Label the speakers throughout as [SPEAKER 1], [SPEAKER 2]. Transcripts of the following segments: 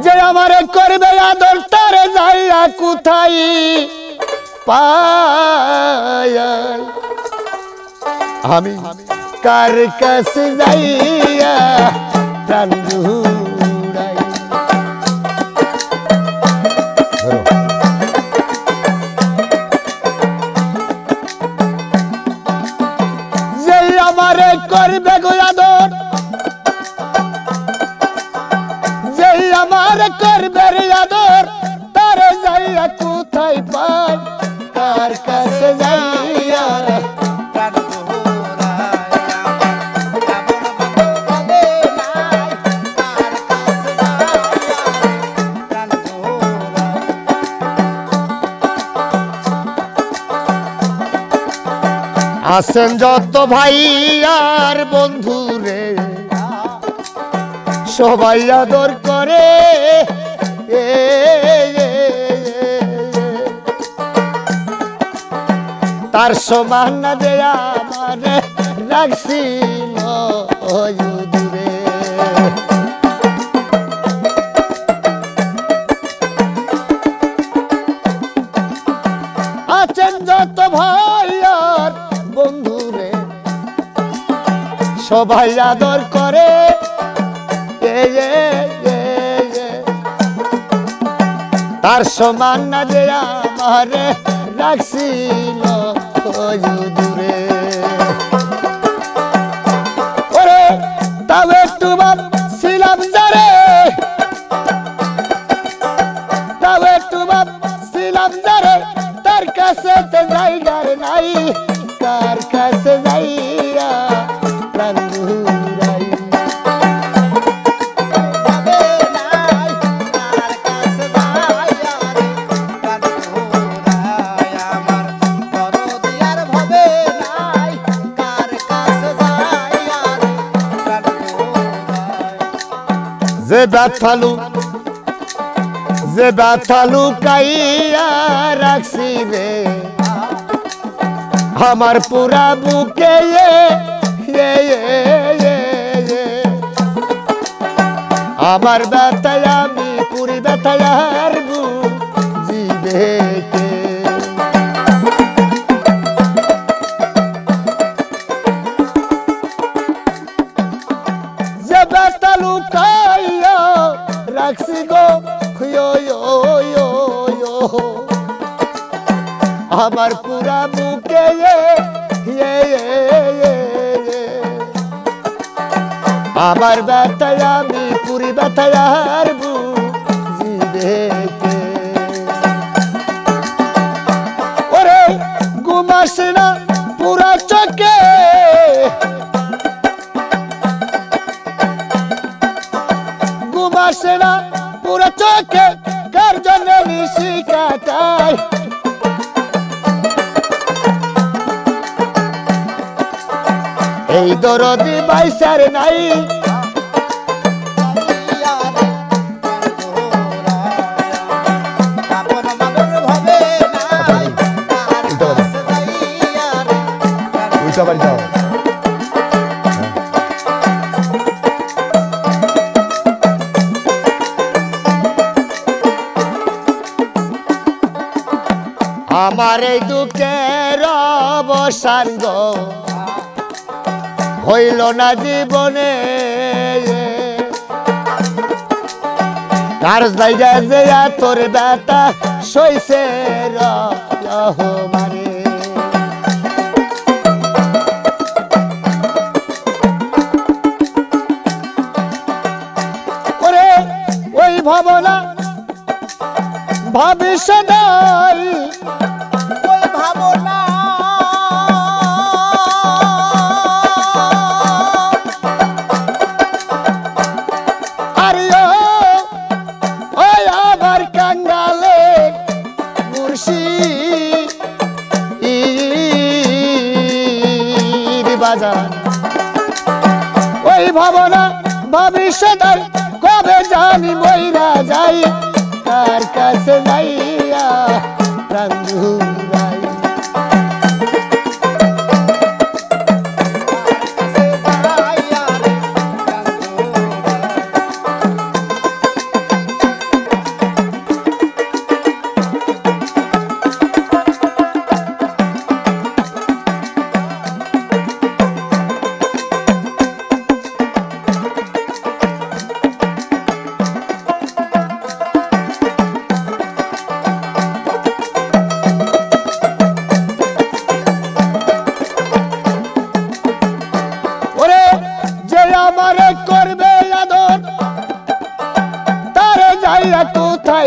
[SPEAKER 1] যে আমারে করবে আদর তারে যাইয়া কোথায় পাই আমি কার কাছে যাইয়া প্রাণ জুড়াই যে আমারে করবে গো আদর যে আমারে করবে রে আদর তারে যাইয়া কোথায় পাই কার কাছে যাইয়া আছেন যত ভাই আর বন্ধু রে সবাই আদর করে তার সমান না দেয়া মানে রাখছিল দূরে আছেন যত ভাই আর বন্ধু রে সবাই আদর করে তার সমান না যে আমারে রাখছিল দূরে ওরে তাও একটু ভাবছিলাম যারে তাও একটু ভাবছিলাম যারে তার কাছে তো জায়গার নাই কার কাছে যাইয়া প্রাণ জুড়াই যে ব্যথালু কাইয়া রাখছি রে আমার পুরা বুকে আমার ব্যথায় আমি পুরি ব্যথায় আর বুঝিবে কে যে ব্যথালু কাইয়া রাখছি গো আমার পুরা বুকে আমার ব্যথায় আমি পুরি ব্যথায় আর বুঝিবে কে ওরে ঘুমাস না পুরা চোখে ঘুমাস না পুরা চোখে কার জন্য নিশি কাটাই এই দরদি বাইসার নাই আমার এই দুঃখের অবসান গো হইল না জীবনে কার জায়গা যে তোর ব্যথা সইছে রহমানে ওরে ওই ভাবনা ভাবিস নাই ওই ভাবনা ওই ভাবনা ভবিষ্যৎ কবে জানি মইরা যাই কার কাছে যাইয়া প্রাণ জুড়াই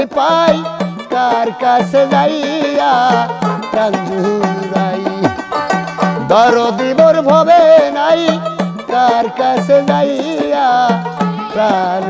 [SPEAKER 1] কোথায় পাই কার কাছে যাইয়া প্রাণ জুড়াই দরদি মোর ভবে নাই কার কাছে যাইয়া প্রাণ